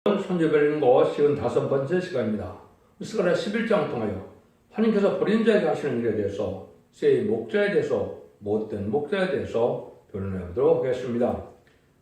손재별인고 55번째 시간입니다. 스가랴 11장 통하여 하나님께서 버린 자에게 하시는 일에 대해서 새 목자에 대해서 못된 목자에 대해서 변론해 보도록 하겠습니다.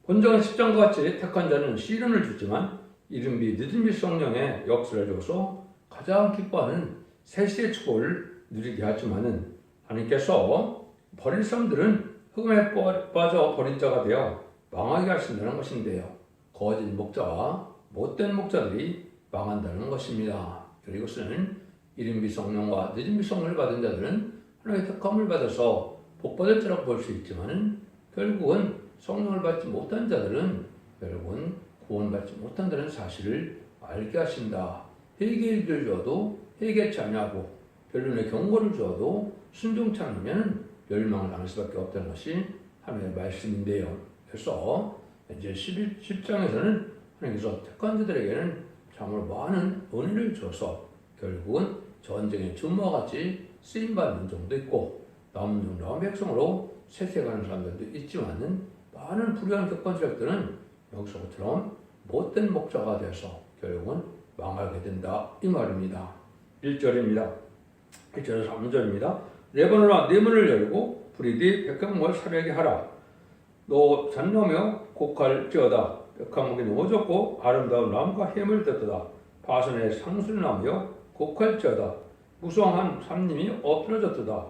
본장은 10장과 같이 택한 자는 시련을 주지만 이른비 늦은비 성령의 역사를 줘서 가장 기뻐하는 세시의 축복을 누리게 하지만은 하나님께서 버릴 사람들은 흑암에 빠져 버린 자가 되어 망하게 하신다는 것인데요. 거짓 목자와 못된 목자들이 망한다는 것입니다. 그리고 이것은 이른비 성령과 늦은비 성령을 받은 자들은 하나님의 택함을 받아서 복받을 자라고 볼 수 있지만 결국은 성령을 받지 못한 자들은 결국은 구원받지 못한다는 사실을 알게 하신다. 회개를 주어도 회개치 아니하고 변론의 경고를 주어도 순종치 않으면 멸망을 당할 수밖에 없다는 것이 하나님의 말씀인데요. 그래서 이제 10장에서는 하나님께서 택한 자들에게는 참으로 많은 은혜를 줘서 결국은 전쟁의 준모와 같이 쓰임받는 종도 있고 남은 종 남은 백성으로 세세가는 사람들도 있지만은 많은 불의한 격반지력들은 여기서처럼 못된 목자가 돼서 결국은 망하게 된다 이 말입니다. 1절입니다. 1절에서 3절입니다. 네 번으로 네 문을 열고 불이디 백향목을 사려게 하라. 너 잔노며 곡할지어다. 백향목이 노졌고 아름다운 나무가 해물 떴다. 바선의 상술나무여 곡할지어다. 무성한 산림이 엎드러졌다.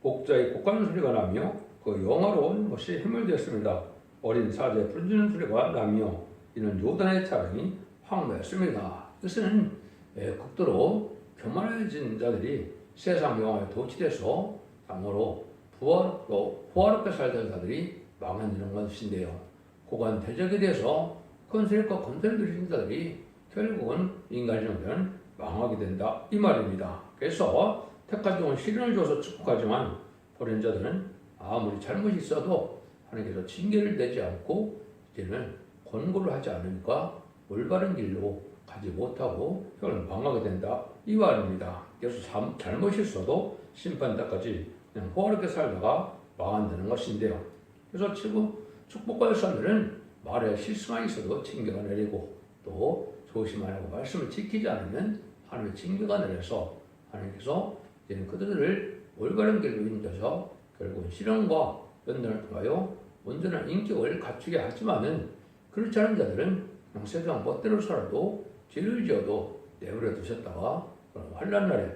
곡자의 곡하는 소리가 나며 그 영화로운 것이 해물되었습니다. 어린 사제 부르짖는 소리가 나며 이는 요단의 차량이 황무했습니다. 이것은 극도로 교만해진 자들이 세상 영화에 도취돼서 참으로 부활롭게 살던 자들이 망하는 것인데요. 고관 대적에 대해서 건설과 건설을 누리는 자들이 결국은 인간의 정도는 망하게 된다 이 말입니다. 그래서 택한 종은 시련을 줘서 축복하지만 버린 자들은 아무리 잘못이 있어도 하나님께서 징계를 내지 않고 이제는 권고를 하지 않으니까 올바른 길로 가지 못하고 결국 망하게 된다 이 말입니다. 그래서 잘못이 있어도 심판 때까지 그냥 호화롭게 살다가 망한다는 것인데요. 그래서 지금 축복받을 사람들은 말에 실수가 있어도 징계가 내리고 또 조심하라고 말씀을 지키지 않으면 하나님의 징계가 내려서 하나님께서 이제는 그들을 올바른 길로 인도해서 결국은 실현과 연단을 통하여 온전한 인격을 갖추게 하지만은 그렇지 않은 자들은 그냥 세상 멋대로 살아도 죄를 지어도 내버려 두셨다가 환난날에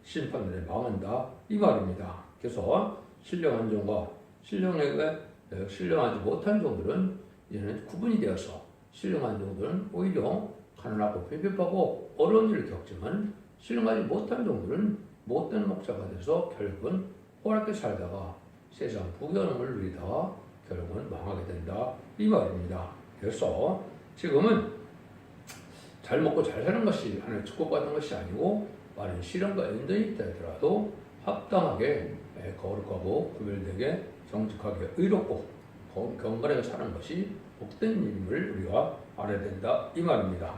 심판날에 망한다 이 말입니다. 그래서 신령한 종과 신령하지 못한 종들은 이제는 구분이 되어서 신령한 종들은 오히려 가난하고 폐폐하고 어려운 일을 겪지만 신령하지 못한 종들은 못된 목자가 돼서 결국은 호락하게 살다가 세상 부귀영화를 누리다가 결국은 망하게 된다 이 말입니다. 그래서 지금은 잘 먹고 잘 사는 것이 하나님의 축복받는 것이 아니고 많은 시련과 연단이 있더라도 합당하게 거룩하고 구별되게 정직하게 의롭고 경건하게 사는 것이 복된 일임을 우리가 알아야 된다 이 말입니다.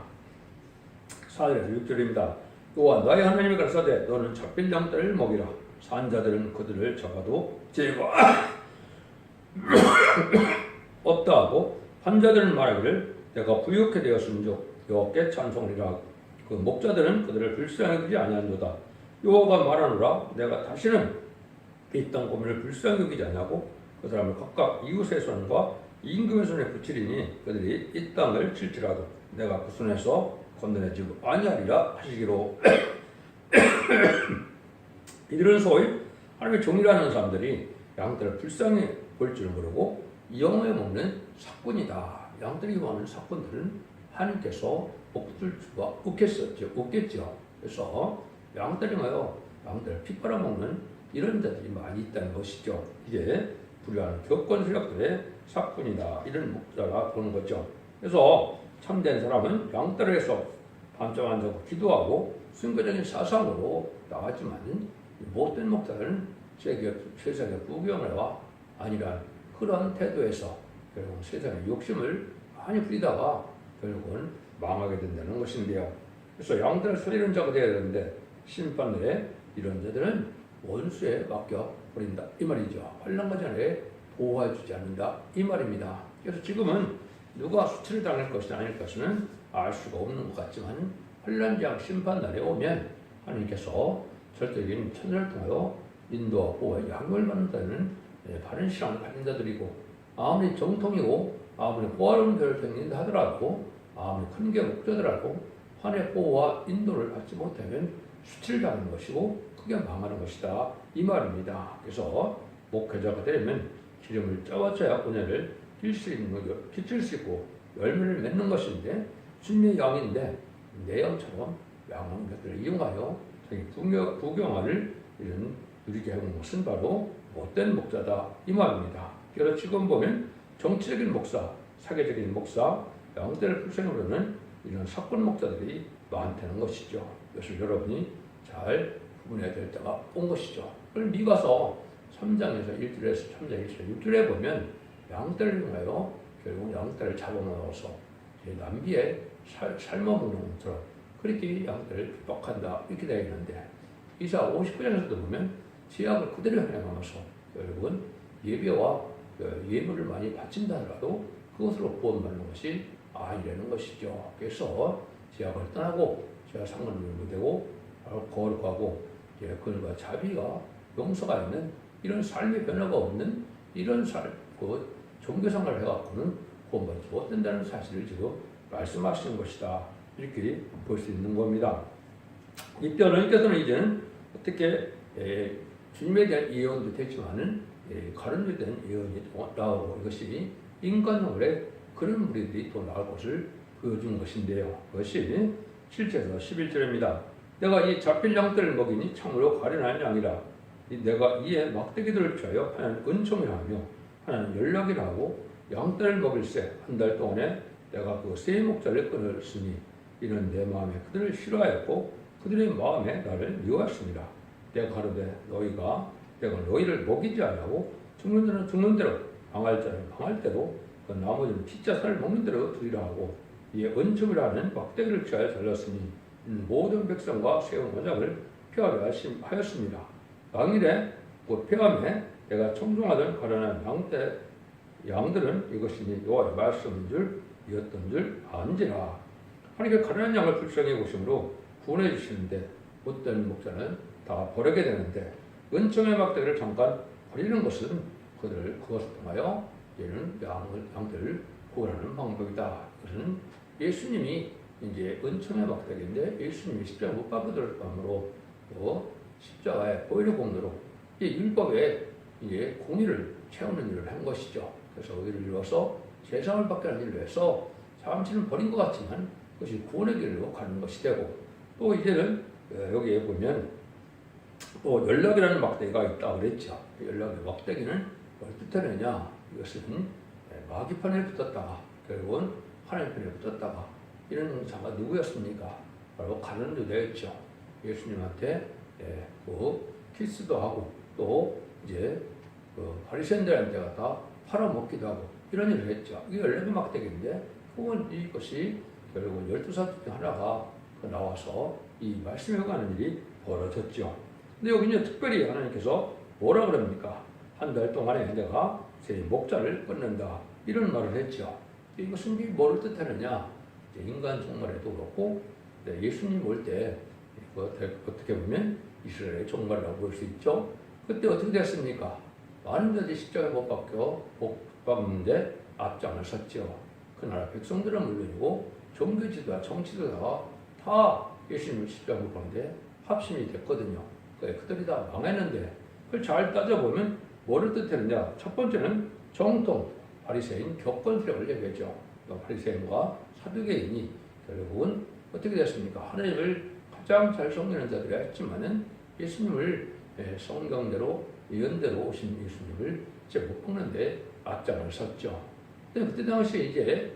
4절에서 6절입니다. 또한 나의 하나님이 가라사대 너는 잡힐 양떼를 먹이라. 산 자들은 그들을 잡아도 죄가 없다 하고 한 자들은 말하기를 내가 부유하게 되었음즉 여호와께 찬송하리라. 그 목자들은 그들을 불쌍히 여기지 아니하노다. 여호와가 말하노라 내가 다시는 이 땅 고민을 불쌍히 여기지 아니하고 그 사람을 각각 이웃의 손과 임금의 손에 붙이리니 그들이 이 땅을 칠지라도 내가 그 손에서 건너내지고 아니하리라 하시기로. 이들은 소위 하나님의 종이라는 사람들이 양떼를 불쌍히 볼 줄 모르고 이용해 먹는 사꾼이다. 양떼를 먹는 사꾼들은 하나님께서 복줄 수가 없겠죠. 그래서 양떼를 피 빨아먹는 이런 자들이 많이 있다는 것이죠. 이게 불의한 교권 세력들의 사꾼이다. 이런 목자가 보는 거죠. 그래서 참된 사람은 양떼를 해서 밤잠 안 자고 기도하고 순교적인 사상으로 나왔지만 못된 목자들은 세상의 부귀영화와 아니란 그런 태도에서 결국 세상의 욕심을 많이 부리다가 결국은 망하게 된다는 것인데요. 그래서 양떼를 살리는 자가 되어야 되는데 심판날에 이런 자들은 원수에 맡겨버린다 이 말이죠. 환난과 전에 보호해주지 않는다 이 말입니다. 그래서 지금은 누가 수치를 당할 것이냐 아닐 것은 알 수가 없는 것 같지만 환란장 심판날에 오면 하나님께서 절대적인 천사를 통하여 인도와 보호와 양육을 받는다는 바른 신앙을 가진 자들이고 아무리 정통이고 아무리 호화로운 교회를 다닌다 하더라도 아무리 큰 게 목자더라도 환의 보호와 인도를 받지 못하면 수치를 당하는 것이고 크게 망하는 것이다 이 말입니다. 그래서 목회자가 되려면 기름을 짜와줘야 은혜를 빚을 수 있고 열매를 맺는 것인데 주님의 양인데 내 양처럼 양한 것들을 이용하여 자기 부경화를 이런 누리게 하는 것은 바로 못된 목자다 이 말입니다. 그래서 지금 보면 정치적인 목사, 사회적인 목사, 양떼를 불생으로는 이런 사건 목자들이 많다는 것이죠. 그래서 여러분이 잘 구분해야 될 때가 온 것이죠. 그걸 미가서 3장에서 1절에서 3장 1절 6절에 보면 양떼를 통하여 결국 양떼를 잡아먹어서 남비에 삶아먹는 것처럼 그렇게 양떼를 핍박한다 이렇게 되어 있는데 이사 59장에서도 보면 지약을 그대로 행하면서 결국은 예배와 예물을 많이 바친다 하더라도 그것으로 구원받는 것이 아니라는 것이죠. 그래서 지약을 떠나고 제가 상관을 못되고 거룩하고 그들과 자비가 용서가 있는 이런 삶의 변화가 없는 이런 종교생활을 해갖고는 구원받지 못된다는 사실을 지금 말씀하시는 것이다. 이렇게 볼 수 있는 겁니다. 이 변호인께서는 이제는 어떻게 주님에 대한 예언도 되지만은 가론주에 대한 예언이 나오고 이것이 인간으로의 그런 무리들이 또 나올 것을 보여준 것인데요. 그것이 7절에서 11절입니다. 내가 이 잡힐 양들을 먹이니 참으로 가련한 양이라. 내가 이에 막대기들을 취하여 하나는 은총이라 하며 하나는 연락이라 하고 양떼를 먹일새 한 달 동안에 내가 그 세 목자를 끊었으니 이는 내 마음에 그들을 싫어하였고 그들의 마음에 나를 미워했습니다. 내가 가로되 내가 너희를 먹이지 아니하고 죽는 자는 죽는 대로 방할 자는 방할 대로 그 나머지는 피자살을 먹는 대로 두리라 하고 이에 은총이라는 막대기를 취하여 잘랐으니 모든 백성과 세운 원장을 폐하게 하였습니다. 당일에 곧 폐함에 내가 청종하던 가련한 양들은 이것이니 여호와의 말씀인 줄 이었던 줄 안지라. 하나님께 가련한 양을 불쌍히 보심으로 구원해 주시는데 못된 목자는 다 버리게 되는데 은총의 막대기를 잠깐 버리는 것은 그것을 통하여 얘는 양들을 구원하는 방법이다. 그것은 예수님이 이제 은총의 막대기인데 예수님이 십자가 못 박으심으로 또 십자가의 보혈의 공로로 이 율법에 이제 공의를 채우는 일을 한 것이죠. 그래서 의를 이루어서 세상을 받게 하는 일을 해서 잠시는 버린 것 같지만 그것이 구원의 길로 가는 것이 되고 또 이제는 여기에 보면 또 연락이라는 막대기가 있다고 그랬죠. 연락의 막대기는 뭘 뜻하느냐 이것은 마귀편에 붙었다가 결국은 하나님 편에 붙었다가 이런 자가 누구였습니까? 바로 가룟 유다였죠. 예수님한테 키스도 하고 또 이제 바리새인들한테 갖다 팔아먹기도 하고 이런 일을 했죠. 이게 연락의 막대기인데 그건 이것이 결국은 12살 중 하나가 나와서 이 말씀에 가는 일이 벌어졌죠. 근데 여기는 특별히 하나님께서 뭐라 그럽니까? 한 달 동안에 내가 새 목자를 끊는다 이런 말을 했죠. 이것은 뭐를 뜻하느냐? 인간 종말에도 그렇고 예수님 올 때 어떻게 보면 이스라엘의 종말이라고 볼 수 있죠. 그때 어떻게 됐습니까? 많은 자들이 십자가에 못 박혔는데 앞장을 섰죠. 그 나라 백성들은 물론이고 종교 지도와 정치 지도가 다 예수님을 십자가에 못 박는데 합심이 됐거든요. 그들이 다 망했는데 그걸 잘 따져보면 뭐를 뜻하느냐? 첫 번째는 정통 바리새인 교권 세력을 얘기했죠. 바리새인과 사두개인이 결국은 어떻게 됐습니까? 하나님을 가장 잘 섬기는 자들이 했지만은 예수님을 성경대로 예언대로 오신 예수님을 이제 못 뽑는데 앞장을 섰죠. 근데 그때 당시에 이제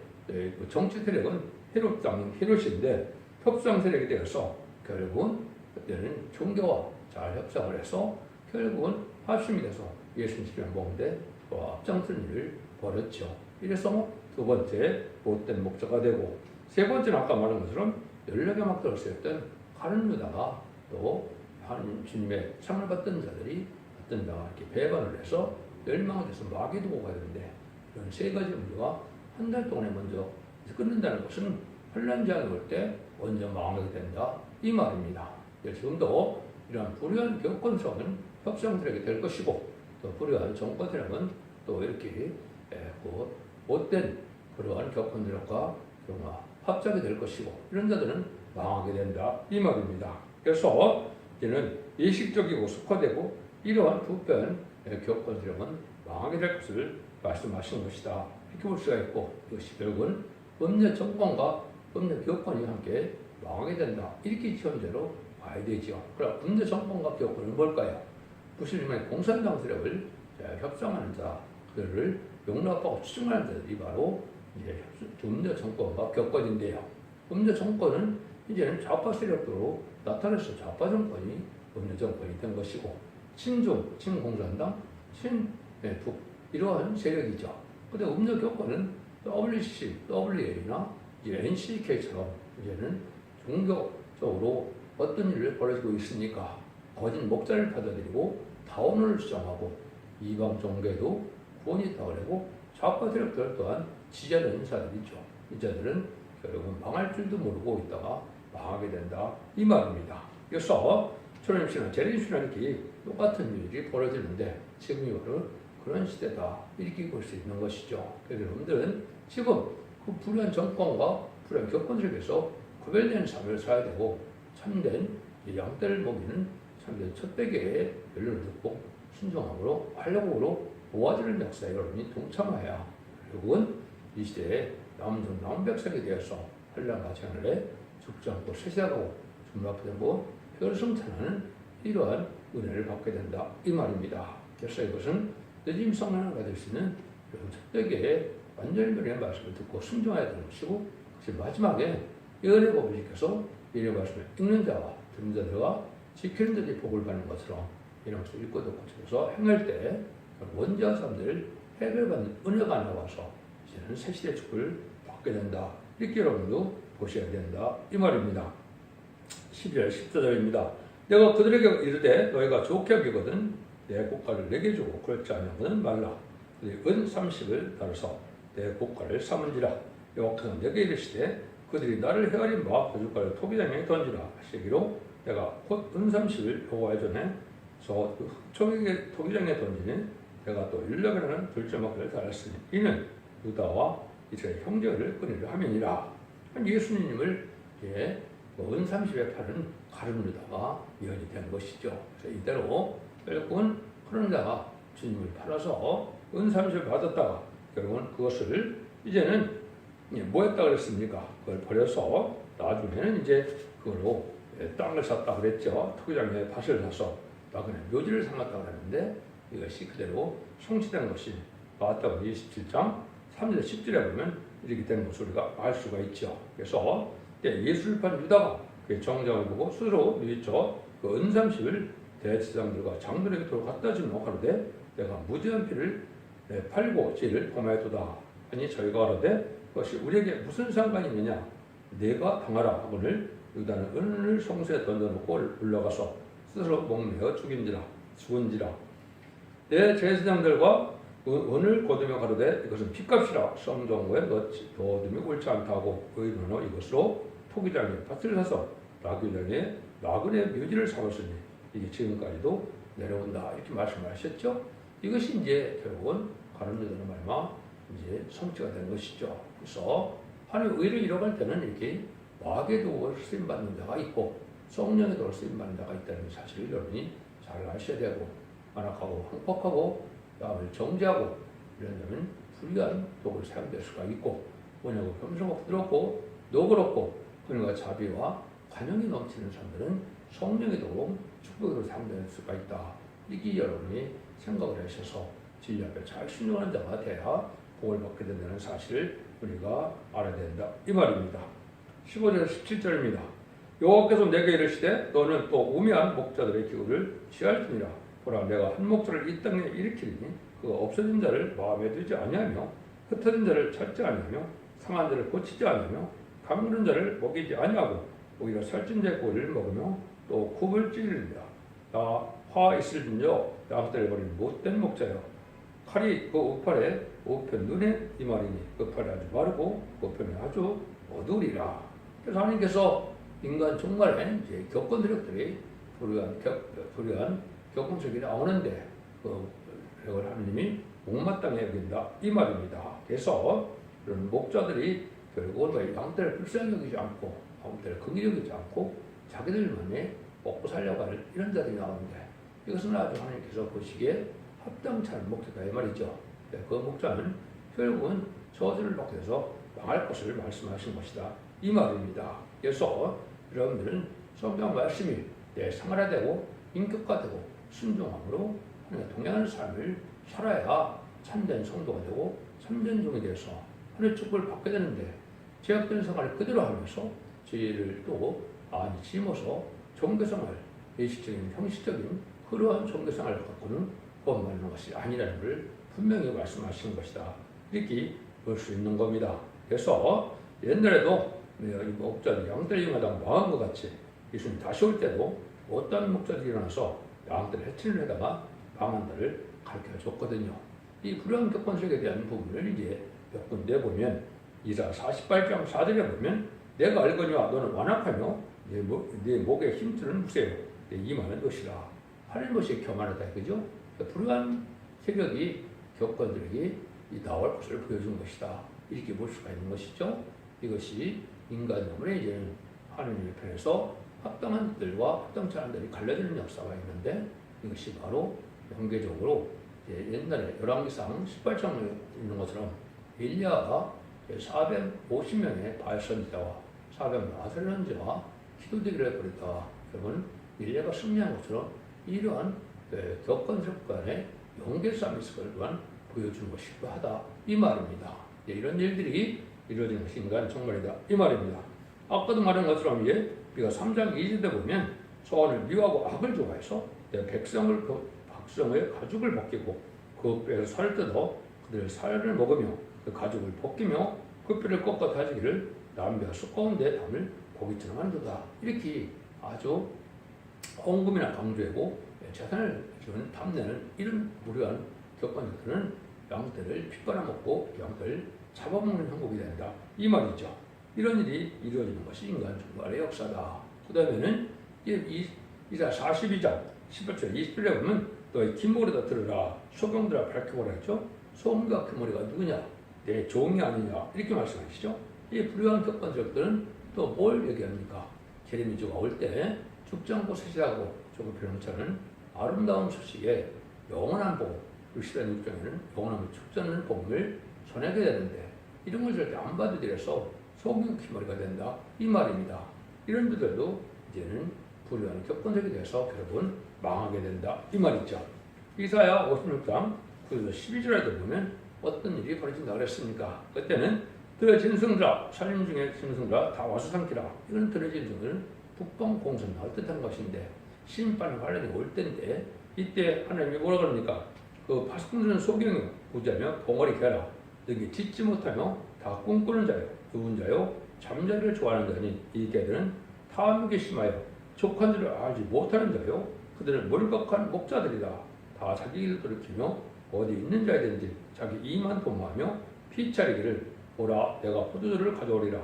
정치 세력은 헤롯인데 협상 세력이 되어서 결국은 그때는 종교와 잘 협상을 해서 결국은 합심이 돼서 예수님을 먹는데 또 앞장선 일을 벌였죠. 이래서 두 번째 못된 목자가 되고 세 번째는 아까 말한 것처럼 연락의 막대를 쓰였던 가룟 유다가 또 하나님 주님의 상을 받던 자들이 어떤 자가 이렇게 배반을 해서 멸망을 해서 마귀도 오가 되는데 이런 세 가지 문제가 한 달 동안에 먼저 끊는다는 것은 혼란장이 올 때 먼저 망하게 된다 이 말입니다. 지금도 이러한 불의한 교권성은 협상들에게 될 것이고 또 불의한 정권들에게는 또 이렇게 못된 그러한 교권들과 합작이 될 것이고 이런 자들은 망하게 된다 이 말입니다. 그래서 이제는 예식적이고 숙화되고 이러한 부패한 교권들은 망하게 될 것을 말씀하시는 것이다 이렇게 볼 수가 있고 이것이 결국은 법률 정권과 법률 교권이 함께 망하게 된다 이렇게 현재로 봐야 되죠. 그럼 법률 정권과 교권은 뭘까요? 무슬림의 공산당 세력을 협상하는 자 그들을 용납하고 추종하는 자들이 바로 이제 법률 정권과 교권인데요. 법률 정권은 이제는 좌파 세력으로 나타나서 좌파 정권이 법률 정권이 된 것이고 친중, 친공산당, 친북 이러한 세력이죠. 근데 법률 교권은 WC, WA나 NCK처럼 이제는 종교적으로 어떤 일을 벌어지고 있으니까 거짓 목자를 받아들이고 다원을 주장하고 이방 종교에도 구원이 있다고 하고 좌파 세력들 또한 지지하는 인사들이죠. 이 자들은 결국은 망할 줄도 모르고 있다가 망하게 된다 이 말입니다. 그래서 초림신앙, 재림신앙이 똑같은 일이 벌어지는데 지금이 바로 그런 시대다 이렇게 볼 수 있는 것이죠. 그래서 여러분들은 지금 그 불의한 정권과 불의한 교권들에게서 구별되는 삶을 살아야 되고 참된 양떼를 먹이는 참된 첫대계의 연륜을 듣고 순종함으로 활력으로 모아지는 역사에 여러분이 동참하여 결국은 이 시대에 남은 남백성이 되어서 환란과 재난에 죽지 않고 세세하고 중rap되고 혈성탄하는 이러한 은혜를 받게 된다 이 말입니다. 그래서 이것은 늦은 성령을 받을 수 있는 첫대계의 완전멸의 말씀을 듣고 순종해야 되는 것이고 그것이 마지막에 예언의 법을 지켜서 예언의 말씀을 읽는 자와 듣는 자들과 지키는 자들이 복을 받는 것처럼 이런 것을 읽고 듣고 지켜서 행할 때 원죄한 사람들을 해결받는 은혜가 나와서 이제는 새시대 축복을 받게 된다. 이렇게 여러분도 보셔야 된다. 이 말입니다. 12절 14절입니다. 내가 그들에게 이르되 너희가 좋게 여기거든 내 국가를 내게 주고 그렇지 않으면 말라. 은 30을 따라서 내 국가를 삼은지라. 여호와께서 내게 이르시되 그들이 나를 헤아린 바 그 주가를 토기장에 던지라 하시기로 내가 곧 은 30을 여호와의 전에 저 흑초에게 토기장에 던지는 내가 또 율법이라는 둘째 막을 달았으니 이는 유다와 이스라엘 형제를 끊으려 함이니라. 예수님을 은 30의 팔은 가룟유다가 예언이 된 것이죠. 그래서 이대로 결국은 그런 자가 주님을 팔아서 은 30을 받았다가 결국은 그것을 이제는 뭐 했다 그랬습니까? 그걸 버려서 나중에는 이제 그걸로 땅을 샀다 그랬죠. 토기장에 밭을 사서 나중에 묘지를 삼았다 그랬는데 이것이 그대로 성취된 것이 마태복음 27장 3절 10절에 보면 이렇게 된 것을 우리가 알 수가 있죠. 그래서 예수를 판 유다가 그 정장을 보고 스스로 누이쳐 그 은삼십을 대제사장들과 장들에게 갖다 주며 가로되 내가 무죄한 피를 팔고 죄를 범하였도다 하니 저희가 가로되 그것이 우리에게 무슨 상관이 있느냐 내가 당하라 하거늘 유다는 은을 성소에 던져놓고 올라가서 스스로 목매어 죽은지라 내 제사장들과 은을 거두며 가로되 이것은 핏값이라 성정고에 넣어두며 옳지 않다고 의논하여 이것으로 토기장에 밭을 사서 나귀장에 나그네 묘지를 삼았으니 이게 지금까지도 내려온다 이렇게 말씀하셨죠. 이것이 이제 결국은 가룟유다는 말마 이제 성취가 된 것이죠. 그래서 하나님 의를 잃어갈 때는 이렇게 마귀의 도구를 쓰임 받는 자가 있고 성령의 도구를 쓰임 받는 자가 있다는 사실을 여러분이 잘 아셔야 되고 안악하고 항폭하고 마음을 정죄하고 이런다면 불리한 도구를 사용될 수가 있고 원하고 겸손하고 부드럽고 너그럽고 그녀가 자비와 관용이 넘치는 사람들은 성령의 도구 축복으로 사용될 수가 있다. 이게 여러분이 생각을 하셔서 진리 앞에 잘 순종하는 자가 돼야 복을 받게 된다는 사실을 우리가 알아야 된다. 이 말입니다. 15절 17절입니다. 여호와께서 내게 이르시되 너는 또 우매한 목자들의 기울을 취할지니라. 보라 내가 한 목자를 이 땅에 일으키리니 그가 없어진 자를 마음에 두지 아니하며 흩어진 자를 찾지 아니하며 상한 자를 고치지 아니하며 가물은 자를 먹이지 아니하고 오히려 살찐 자의 고기를 먹으며 또 굽을 찌르리라. 나 화 있을진저 양떼를 버린 못된 목자여 칼이 그 우팔에 우편 눈에 이 말이니 그 팔이 아주 마르고 그 편이 아주 어두우리라. 그래서 하나님께서 인간 정말에 이제 겪은 세력들이 불의한 겪은 세력이 나오는데 그걸 하나님이 못마땅히 여긴다 이 말입니다. 그래서 그런 목자들이 결국은 양떼를 불쌍히 여기지 않고 양떼를 긍휼히 여기지 않고 자기들만의 먹고 살려고 하는 이런 자들이 나오는데 이것은 아주 하나님께서 보시기에 합당치 않은 목자다 이 말이죠. 그 목자는 결국은 저주를 받게 돼서 망할 것을 말씀하신 것이다 이 말입니다. 그래서 여러분들은 성경 말씀이 내 생활화되고 인격화되고 순종함으로 하나님과 동행하는 삶을 살아야 참된 성도가 되고 참된 종이 되어서 하나님의 축복을 받게 되는데 제약된 생활을 그대로 하면서 죄를 또 많이 짊어서 종교생활, 예식적인 형식적인 그러한 종교생활을 갖고는 구원받는 것이 아니라는 것을 분명히 말씀하시는 것이다. 이렇게 볼 수 있는 겁니다. 그래서 옛날에도 이 목자들이 양떼를 이용하다가 망한 것 같이 예수님 다시 올 때도 어떤 목자들이 일어나서 양떼를 해치려 하다가 망한다를 가르쳐 줬거든요. 이 불의한 격번색에 대한 부분을 이제 몇 군데 보면 이사 48장 4절에 보면 내가 알거니와 너는 완악하며 내 목에 힘줄은 무세요. 내 이마는 것이라. 하는 것이 교만하다. 그죠? 불의한 세력이 격건들에게 나올 것을 보여준 것이다. 이렇게 볼 수가 있는 것이죠. 이것이 인간놈의 이제는 하나님의 편에서 합당한 들과 합당치 않은 들이 갈라지는 역사가 있는데 이것이 바로 연계적으로 옛날에 열왕기상 18장에 있는 것처럼 엘리야가 450명의 바알 선지자와 400 선지자와 기도대기를 벌였다가 여러분 엘리야가 승리한 것처럼 이러한 격건석 간의 연계성이 있을 걸 또한 보여주는 것이기도 하다 이 말입니다. 이런 일들이 이루어지는 것이 인간 정말이다 이 말입니다. 아까도 말한 것처럼 우리가 3장 2절에 보면 소원을 미워하고 악을 좋아해서 백성의 가죽을 벗기고 그 뼈에서 살을 뜯어 그들의 살을 먹으며 그 가죽을 벗기며 그 뼈를 꺾어 다지기를 남비와 숯 가운데 담을 고기처럼 한도다. 이렇게 아주 헌금이나 강조하고 재산을 주는 탐내는 이런 무료한 격반들은 양떼를 피 빨아먹고 양떼를 잡아먹는 형국이 된다. 이 말이죠. 이런 일이 이루어지는 것이 인간 정말의 역사다. 그 다음에는 이사 42장 18절 20절에 보면 너희 기머리다 들으라 소경들아 밝혀보라 했죠. 소음과 기머리가 누구냐? 내 종이 아니냐? 이렇게 말씀하시죠. 이 불의한 격반들은 또 뭘 얘기합니까? 제레미야가 올 때 죽지 않고 세시하고 조금 변호차는 아름다운 소식에 영원한 복음, 시대는 6장에는 영원한 죽지 않는 복음을 전하게 되는데 이런 걸 절대 안 받아들여서 소금 기머리가 된다 이 말입니다. 이런 분들도 이제는 불의한 격분석이 돼서 결국은 망하게 된다 이 말이죠. 이사야 56장 9절에서 12절에도 보면 어떤 일이 벌어진다 그랬습니까? 그때는 들의 진성자 살림 중에 진성자 다 와서 삼키라. 이건 들의 진성은 북방 공선을 뜻한 것인데 심판 관련이 올 때인데 이때 하나님이 뭐라 그럽니까? 그 파수꾼들은 소경이 부자며 봉어리 개라. 너희 짓지 못하며 다 꿈꾸는 자요. 누군 자요? 잠자리를 좋아하는 자니 이 개들은 탐욕이 심하여 족한 줄을 알지 못하는 자요. 그들은 몰박한 목자들이다. 다 자기 일을 돌이키며 어디 있는 자이든지 자기 이만 도모하며 피차리기를 보라 내가 포도주를 가져오리라.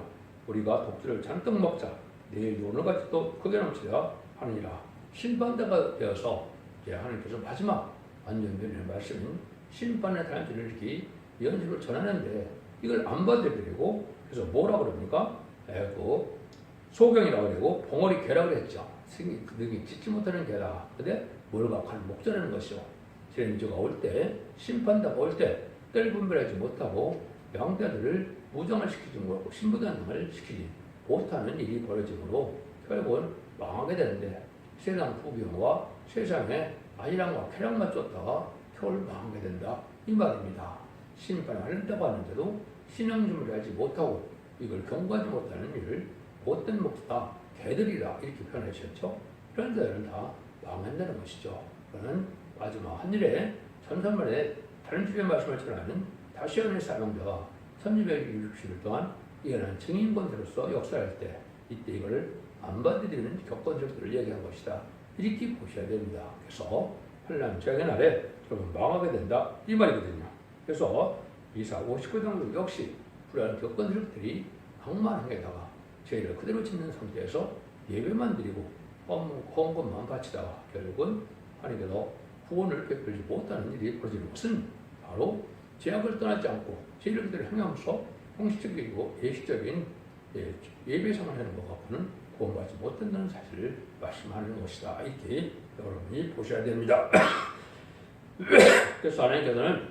우리가 독주를 잔뜩 먹자. 내일도 오늘같이 또 크게 넘치라 하느니라. 심판대가 되어서 하나님께서 마지막 완전변의 말씀인 심판의 단지를 이렇게 연주를 전하는데 이걸 안 받아들이고 그래서 뭐라 그럽니까? 그 소경이라고 그러고 봉어리 개라고 그랬죠. 능히 짓지 못하는 개라. 근데 몰박한 목자라는 것이요. 제레미야가 올 때 심판대가 올 때 뗄 분별하지 못하고 양떼들을 무장을 시키지 못하고 신부단을 시키지 못하는 일이 벌어지므로 결국은 망하게 되는데 세상 부귀영화 세상에 아이랑과 쾌락만 쫓다가 결국 망하게 된다 이 말입니다. 심판을 하려고 하는데도 신앙심을 하지 못하고 이걸 경고하지 못하는 일을 못된 목자 개들이라 이렇게 표현하셨죠. 그런 자들은 다 망한다는 것이죠. 그는 마지막 한 일에 천사만에 다른 주의 말씀을 전하는 다시언의 사명자가 1260일 동안 이어난 증인 권세로서 역사할 때 이때 이거를 안 받아들이는 격건적들을 얘기한 것이다. 이렇게 보셔야 됩니다. 그래서 환란 재앙의 날에 결국 망하게 된다 이 말이거든요. 그래서 이사 59장도 역시 불안한 겪은들이 악만 행에다가 죄를 그대로 짓는 상태에서 예배만 드리고 헌금만 바치다가 결국은 하나님께서 구원을 베풀지 못하는 일이 벌어지는 것은 바로 죄악을 떠나지 않고 죄를 그대로 행하면서 형식적이고 예식적인 예배상을 하는 것 갖고는 구원받지 못한다는 사실을 말씀하는 것이다. 이렇게 여러분이 보셔야 됩니다. 그래서 하나님께서는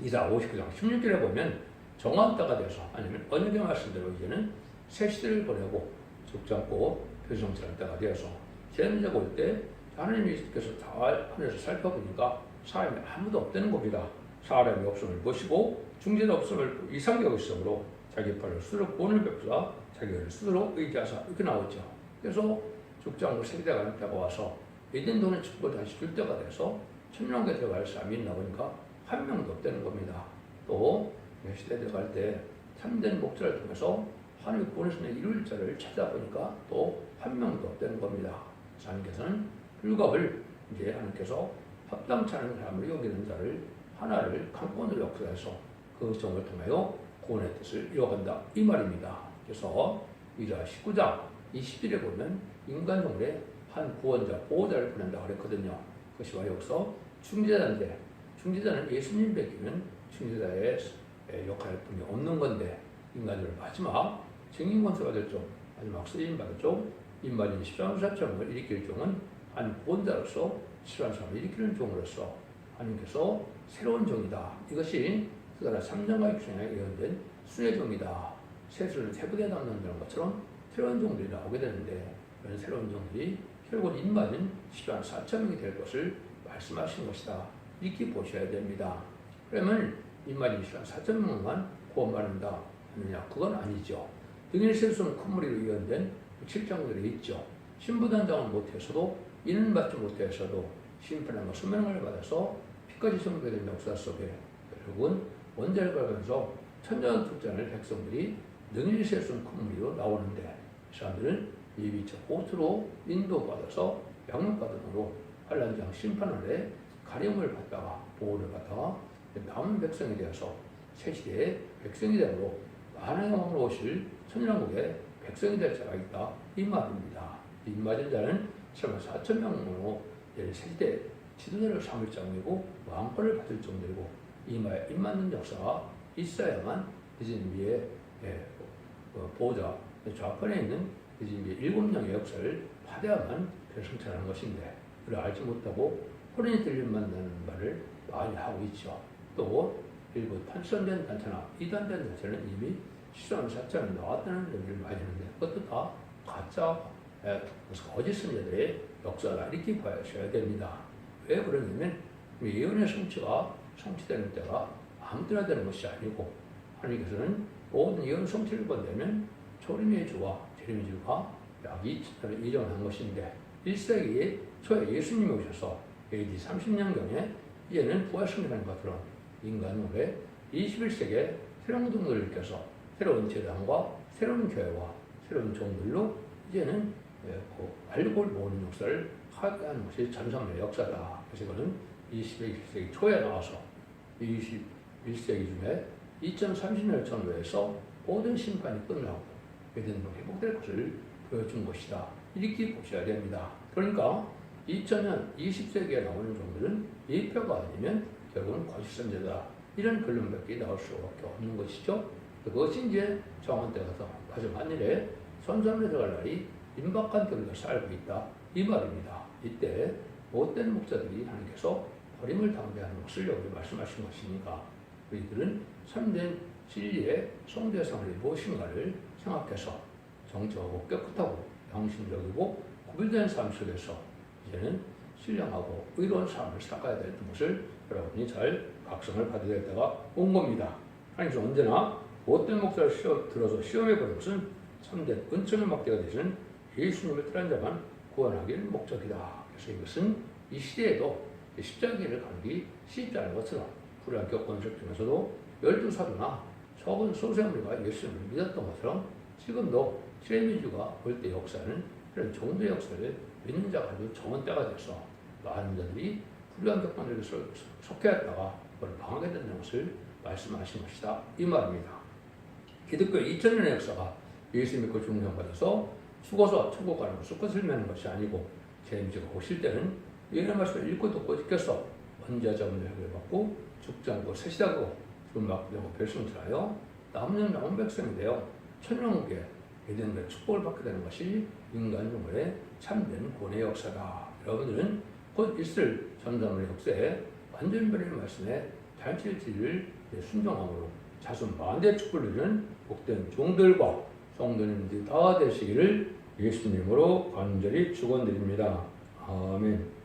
이사 59장 16절에 보면 정한 때가 돼서 아니면 언약의 말씀대로 이제는 새 시대를 보내고 죽지 않고 표성칠할 때가 되어서 재림자가 올 때 하나님께서 다 하늘에서 살펴보니까 사람이 아무도 없다는 겁니다. 사람이 없음을 보시고 중재자 없음을 이상히 여기심으로 자기 팔을 스스로 구원을 베푸사 자기를 스스로 의지하사 이렇게 나오죠. 그래서 죽지 않고 새 시대가 될 때가 와서 에덴 동의 축복을 다시 줄 때가 돼서 천년왕국에 들어갈 사람이 있나 보니까 한 명도 없다는 겁니다. 또 시대에 들어갈 때 참된 목자를 통해서 하나님의 구원의 이룰 자를 찾아보니까 또 한 명도 없다는 겁니다. 하나님께서는 불갑을 이제 하나님께서 합당치 않은 사람을 여기는 자를 하나를 강권으로 역사해서 그 정을 통하여 구원의 뜻을 이뤄간다 이 말입니다. 그래서 이자 19장 20절에 보면 인간 종에 한 구원자 보호자를 보낸다 그랬거든요. 그것이 바로 여기서 중재자인데 중재자는 예수님 베끼는 중재자의 역할뿐이 없는 건데 인간을 마지막 증인 권세 받을 종 마지막 쓰임 받을 종 인마린 13사점을 일으킬 종은 한 구원자로서 13사람을 일으키는 종으로서 하나님께서 새로운 종이다. 이것이 스가랴 3장과 6장에 예언된 순의 종이다. 세수는 세부대에 남는다는 것처럼 새로운 종들이 나오게 되는데 그런 새로운 종들이 결국 인마는 14,000명이 될 것을 말씀하신 것이다. 이렇게 보셔야 됩니다. 그러면 인마는 14,000명만 구원받는다 하느냐? 그건 아니죠. 등일 세수는 큰 무리로 예언된 7장들이 있죠. 신부단장을 못해서도 이는 받지 못해서도 심판과 수명을 받아서 피까지 성공된 역사 속에 결국은 원자를 걸면서 천년투자를 백성들이 능일 세수는 큰 무리로 나오는데 이 사람들은 예비적 호수로 인도받아서 양육받음으로 환란장 심판을 가림을 받다가 보호를 받다가 남은 백성이 되어서 새시대의 백성이 되므로 많은 영광으로 오실 천년왕국에 백성이 될 자가 있다 이 말입니다. 인맞은 자는 74,000명으로 새시대 지도자를 삼을 정이고 왕권을 받을 정도이고 이마에 입맞는 역사가 있어야만 디즈니비의 보호자 좌편에 있는 디즈니비의 7명의 역사를 받아야만 별성찰하는 것인데 그를 알지 못하고 혼인이 들림만다는 말을 많이 하고 있죠. 또 일부 탄선된 단체나 이단된 단체는 이미 실존 사건이 나왔다는 얘기를 많이 하는데 그것도 다 가짜 거짓 선자들의 역사다 이렇게 봐야 됩니다. 왜 그러냐면 예언의 성취가 성취되는 때가 아무 때나 되는 것이 아니고 하나님께서는 모든 예언 성취를 본다면 초림의 주와 재림의 주가 약 2000년을 예정한 것인데 1세기 초에 예수님이 오셔서 AD 30년경에 이제는 부활승리라는 것처럼 인간의 21세기에 새로운 동물을 일으켜서 새로운 재단과 새로운 교회와 새로운 종들로 이제는 알고를 모으는 역사를 하게 하는 것이 전성의 역사다. 그래서 이거는 21세기 초에 나와서 21세기 중에 2030년을 전후해서 모든 심판이 끝나고 에덴도 회복될 것을 보여준 것이다. 이렇게 보셔야 됩니다. 그러니까 2000년 20세기에 나오는 종들은 예표가 아니면 결국은 거짓 선제다. 이런 결론밖에 나올 수밖에 없는 것이죠. 그것이 이제 정한 때 가서 가정한 일에 선선에 들어갈 날이 임박한 때로 살고 있다. 이 말입니다. 이때 못된 목자들이 하나님께서 버림을 당대하는 것을 여기 말씀하신 것이니까 우리들은 참된 진리의 성대상이 무엇인가를 생각해서 정직하고 깨끗하고 양심적이고 구별된 삶 속에서 이제는 신령하고 의로운 삶을 살아가야 되는 것을 여러분이 잘 각성을 받아야 될 때가 온 겁니다. 하나님께서 언제나 못된 목자를 들어서 시험해보는 것은 참된 은총의 막대가 되시는 예수님을 따른 자만 구원하기를 목적이다. 그래서 이것은 이 시대에도 십자가를 가는 길이 쉽지 않은 것처럼 불의한 겪은적 중에서도 12사도나 적은 소수무리가 예수님을 믿었던 것처럼 지금도 실행민주가 올 때 역사는 그런 종교의 역사를 믿는 자가 아주 정한 때가 돼서 많은 자들이 불리한 격반에게 속해했다가 그걸 방하게 된다는 것을 말씀하신 것이다. 이 말입니다. 기독교 2000년의 역사가 예수 믿고 중생받아서 죽어서 천국 가는 것을 끝을 맺는 것이 아니고 재림지가 오실 때는 예언의 말씀을 읽고 듣고 지켜서 언제자문을 해결받고 죽지 않고 새시다고 죽음 막되고 별승들하여 남은 백성이 되어 천년국에 에덴의 축복을 받게 되는 것이 인간 영혼의 참된 구원의 역사다. 여러분들은 곧 있을 전사문의 역사에 완전 변의 말씀에 잘질지를 순종함으로 자손 만대의 축복을 누리는 복된 종들과 성도님들이 다 되시기를 예수님으로 간절히 축원드립니다. 아멘.